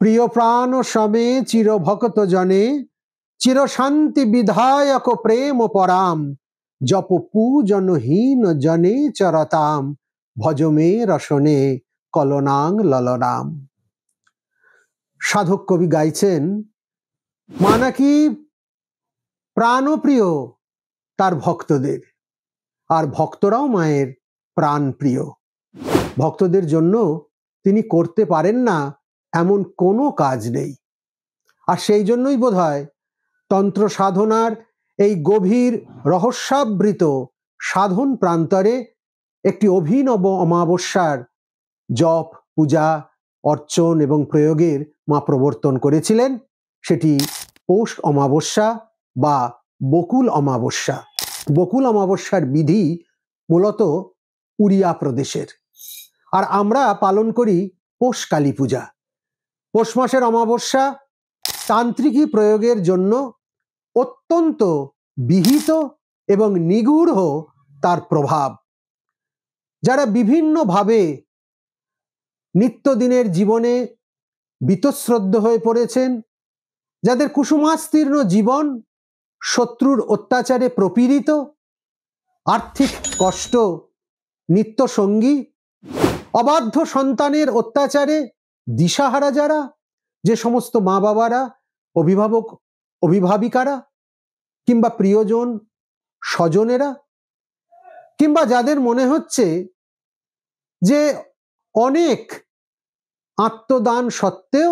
প্রিয় প্রাণ সমে চির ভক্ত জনে চির শান্তি বিধায়ক প্রেম পরাম জপ পূজনহীন জনে চরতাম ভজমে রসনে কলনাং ললনাম। সাধক কবি গাইছেন মা নাকি প্রাণপ্রিয় তার ভক্তদের, আর ভক্তরাও মায়ের প্রাণ প্রিয়। ভক্তদের জন্য তিনি করতে পারেন না এমন কোনো কাজ নেই। আর সেই জন্যই বোধহয় তন্ত্র সাধনার এই গভীর রহস্যাবৃত সাধন প্রান্তরে একটি অভিনব অমাবস্যার জপ, পূজা, অর্চন এবং প্রয়োগের মা প্রবর্তন করেছিলেন। সেটি পৌষ অমাবস্যা বা বকুল অমাবস্যা। বকুল অমাবস্যার বিধি মূলত উড়িয়া প্রদেশের, আর আমরা পালন করি পৌষ কালী পূজা। পৌষ মাসের অমাবস্যা তান্ত্রিকী প্রয়োগের জন্য অত্যন্ত বিহিত এবং নিগূঢ় তার প্রভাব। যারা বিভিন্নভাবে নিত্যদিনের জীবনে বীতশ্রদ্ধ হয়ে পড়েছেন, যাদের কুসুমাস্তীর্ণ জীবন শত্রুর অত্যাচারে প্রপীড়িত, আর্থিক কষ্ট নিত্য সঙ্গী, অবাধ্য সন্তানের অত্যাচারে দিশাহারা যারা, যে সমস্ত মা বাবারা, অভিভাবক অভিভাবিকারা কিংবা প্রিয়জন স্বজনেরা, কিংবা যাদের মনে হচ্ছে যে অনেক আত্মদান সত্ত্বেও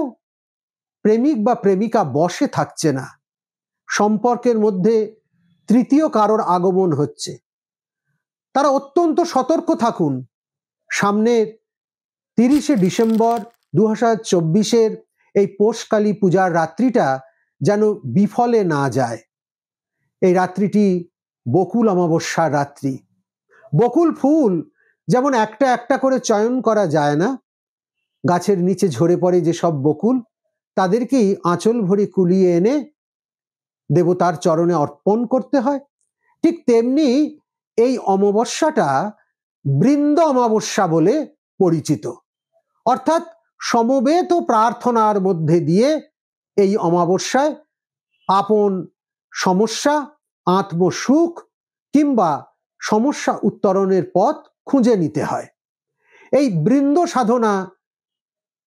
প্রেমিক বা প্রেমিকা বশে থাকছে না, সম্পর্কের মধ্যে তৃতীয় কারোর আগমন হচ্ছে, তারা অত্যন্ত সতর্ক থাকুন। সামনের 30শে ডিসেম্বর 2024 এই পৌষকালী পূজার রাত্রিটা যেন বিফলে না যায়। এই রাত্রিটি বকুল অমাবস্যার রাত্রি। বকুল ফুল যেমন একটা একটা করে চয়ন করা যায় না, গাছের নিচে ঝরে পড়ে যেসব বকুল তাদেরকেই আঁচল ভরে কুলিয়ে এনে দেবতার চরণে অর্পণ করতে হয়, ঠিক তেমনি এই অমাবস্যাটা বৃন্দ অমাবস্যা বলে পরিচিত। অর্থাৎ সমবেত প্রার্থনার মধ্যে দিয়ে এই অমাবস্যায় আপন সমস্যা, আত্মসুখ কিংবা সমস্যা উত্তরণের পথ খুঁজে নিতে হয়। এই বৃন্দ সাধনা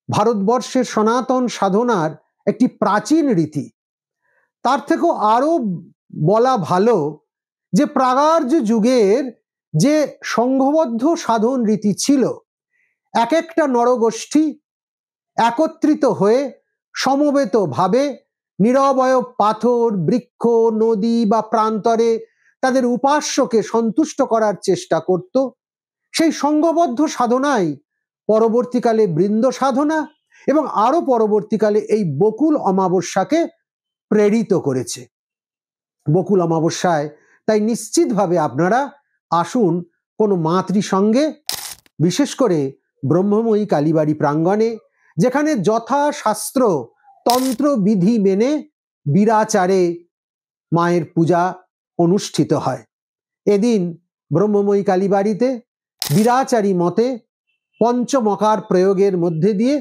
ভারতবর্ষের সনাতন সাধনার একটি প্রাচীন রীতি। তার থেকেও আরো বলা ভালো যে প্রাগার্য যুগের যে সংঘবদ্ধ সাধন রীতি ছিল, এক একটা নরগোষ্ঠী একত্রিত হয়ে সমবেত ভাবে নিরবয় পাথর, বৃক্ষ, নদী বা প্রান্তরে তাদের উপাস্যকে সন্তুষ্ট করার চেষ্টা করত। সেই সংঘবদ্ধ সাধনাই পরবর্তীকালে বৃন্দ সাধনা এবং আরো পরবর্তীকালে এই বকুল অমাবস্যাকে প্রেরিত করেছে। বকুল অমাবস্যায় তাই নিশ্চিতভাবে আপনারা আসুন কোনো মাতৃসঙ্গে, বিশেষ করে ব্রহ্মময়ী কালীবাড়ি প্রাঙ্গণে, যেখানে যথাশাস্ত্র তন্ত্র বিধি মেনে বীরাচারে মায়ের পূজা অনুষ্ঠিত হয়। এদিন ব্রহ্মময়ী কালীবাড়িতে বীরাচারী মতে পঞ্চমকার প্রয়োগের মধ্যে দিয়ে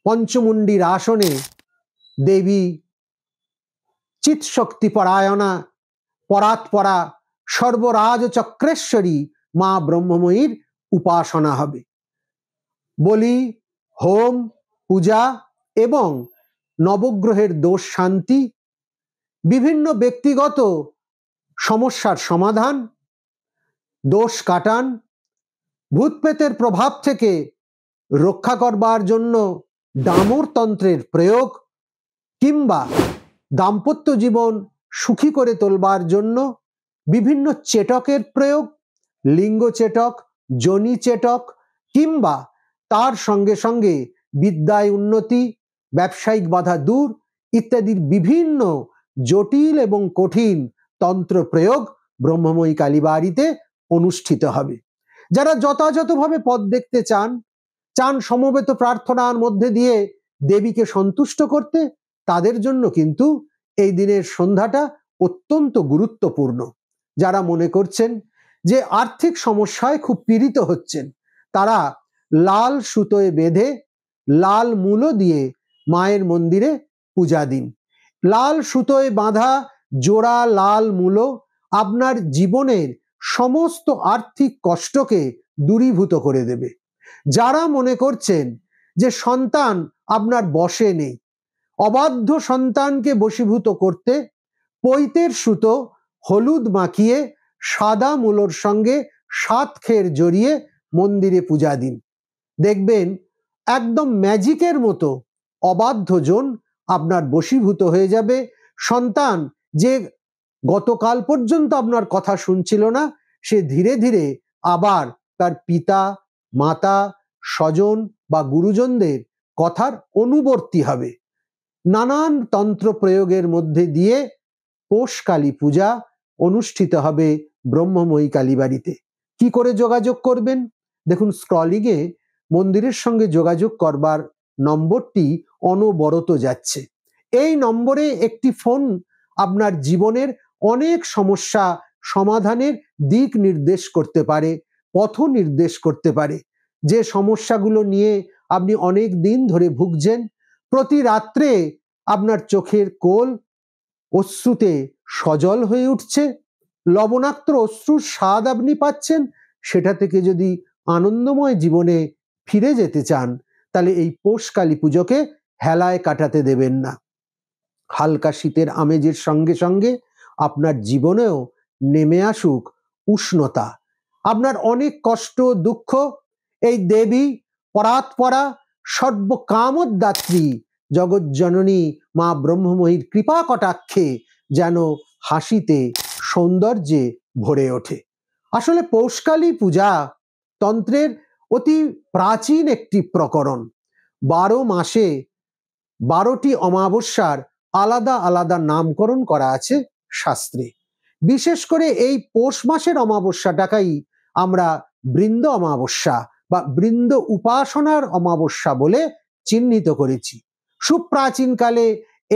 পঞ্চমুণ্ডির আসনে দেবী চিৎশক্তি পরায়ণা পরাৎপরা সর্বরাজ চক্রেশ্বরী মা ব্রহ্মময়ীর উপাসনা হবে। বলি, হোম, পূজা এবং নবগ্রহের দোষ শান্তি, বিভিন্ন ব্যক্তিগত সমস্যার সমাধান, দোষ কাটান, ভূতপ্রেতের প্রভাব থেকে রক্ষা করবার জন্য ডামর তন্ত্রের প্রয়োগ, কিংবা দাম্পত্য জীবন সুখী করে তোলবার জন্য বিভিন্ন চেটকের প্রয়োগ, লিঙ্গ চেটক, যোনি চেটক, কিংবা তার সঙ্গে সঙ্গে বিদ্যায় উন্নতি, ব্যবসায়িক বাধা দূর ইত্যাদির বিভিন্ন জটিল এবং কঠিন তন্ত্র প্রয়োগ ব্রহ্মময়ী কালীবাড়িতে অনুষ্ঠিত হবে। যারা যথাযথভাবে পথ দেখতে চান সমবেত প্রার্থনার মধ্যে দিয়ে দেবীকে সন্তুষ্ট করতে, তাদের জন্য কিন্তু এই দিনের সন্ধ্যাটা অত্যন্ত গুরুত্বপূর্ণ। যারা মনে করছেন যে আর্থিক সমস্যায় খুব পীড়িত হচ্ছেন, তারা লাল সুতোয় বেঁধে লাল মূলো দিয়ে মায়ের মন্দিরে পূজা দিন। লাল সুতোয় বাঁধা জোড়া লাল মূলো আপনার জীবনের সমস্ত আর্থিক কষ্টকে দূরীভূত করে দেবে। যারা মনে করছেন যে সন্তান আপনার বশে নেই, অবাধ্য সন্তানকে বশীভূত করতে পৈতের সুতো হলুদ মাখিয়ে সাদা মূলোর সঙ্গে 7 খের জড়িয়ে মন্দিরে পূজা দিন। দেখবেন একদম ম্যাজিকের মতো অবাধ্যজন আপনার বশীভূত হয়ে যাবে। সন্তান যে গতকাল পর্যন্ত আপনার কথা শুনছিল না, সে ধীরে ধীরে আবার তার পিতা, মাতা, স্বজন বা গুরুজনদের কথার অনুবর্তী হবে। নানান তন্ত্র প্রয়োগের মধ্যে দিয়ে পৌষ কালী পূজা অনুষ্ঠিত হবে ব্রহ্মময়ী কালীবাড়িতে। কি করে যোগাযোগ করবেন? দেখুন, স্ক্রলিংয়ে মন্দিরের সঙ্গে যোগাযোগ করবার নম্বরটি অনবরত যাচ্ছে। এই নম্বরে একটি ফোন আপনার জীবনের অনেক সমস্যা সমাধানের দিক নির্দেশ করতে পারে, পথ নির্দেশ করতে পারে। যে সমস্যাগুলো নিয়ে আপনি অনেক দিন ধরে ভুগছেন, প্রতি রাত্রে আপনার চোখের কোল অশ্রুতে সজল হয়ে উঠছে, লবণাক্ত অশ্রুর স্বাদ আপনি পাচ্ছেন, সেটা থেকে যদি আনন্দময় জীবনে ফিরে যেতে চান, তাহলে এই পৌষ কালী পুজোকে হেলায় কাটাতে দেবেন না। হালকা শীতের আমেজের সঙ্গে সঙ্গে আপনার জীবনেও নেমে আসুক উষ্ণতা। আপনার অনেক কষ্ট দুঃখ এই দেবী পরাৎপরা সর্বকামদাত্রী জগজ্জননী মা ব্রহ্মময়ীর কৃপা কটাক্ষে যেন হাসিতে সৌন্দর্যে ভরে ওঠে। আসলে পৌষকালী পূজা তন্ত্রের অতি প্রাচীন একটি প্রকরণ। 12 মাসে 12টি অমাবস্যার আলাদা আলাদা নামকরণ করা আছে শাস্ত্রে। বিশেষ করে এই পৌষ মাসের অমাবস্যাটাকেই আমরা বৃন্দ অমাবস্যা বা বৃন্দ উপাসনার অমাবস্যা বলে চিহ্নিত করেছি। সুপ্রাচীনকালে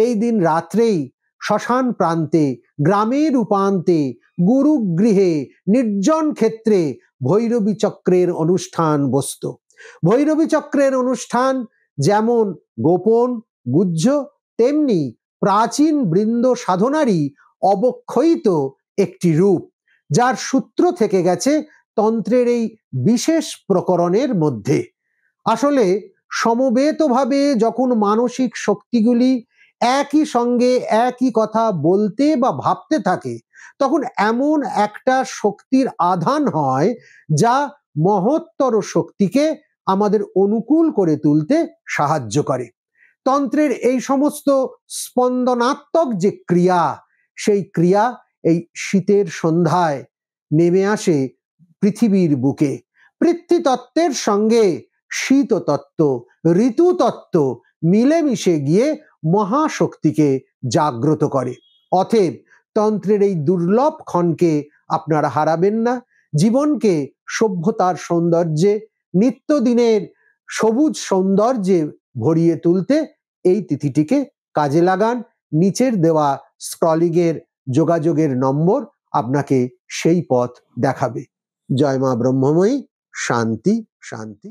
এই দিন রাত্রেই শ্মশান প্রান্তে, গ্রামের উপান্তে, গুরুগৃহে, নির্জন ক্ষেত্রে ভৈরবী চক্রের অনুষ্ঠান বসত। ভৈরবী চক্রের অনুষ্ঠান যেমন গোপন গুহ্য, তেমনি প্রাচীন বৃন্দ সাধনারই অবক্ষয়িত একটি রূপ, যার সূত্র থেকে গেছে তন্ত্রের এই বিশেষ প্রকরণের মধ্যে। আসলে সমবেতভাবে যখন মানসিক শক্তিগুলি একই সঙ্গে একই কথা বলতে বা ভাবতে থাকে, তখন এমন একটা শক্তির আধান হয় যা মহত্তর শক্তিকে আমাদের অনুকূল করে তুলতে সাহায্য করে। তন্ত্রের এই সমস্ত স্পন্দনাত্মক যে ক্রিয়া, সেই ক্রিয়া এই শীতের সন্ধ্যায় নেমে আসে পৃথিবীর বুকে। পৃথ্বীতত্ত্বের সঙ্গে শীত তত্ত্ব, ঋতু তত্ত্ব মিলেমিশে গিয়ে মহাশক্তিকে জাগ্রত করে। অতএব তন্ত্রের এই দুর্লভ ক্ষণকে আপনারা হারাবেন না। জীবনকে সভ্যতার সৌন্দর্যে, নিত্যদিনের সবুজ সৌন্দর্যে ভরিয়ে তুলতে এই তিথিটিকে কাজে লাগান। নিচের দেওয়া স্ক্রলিংয়ের যোগাযোগের নম্বর আপনাকে সেই পথ দেখাবে। জয় মা ব্রহ্মময়ী। শান্তি শান্তি।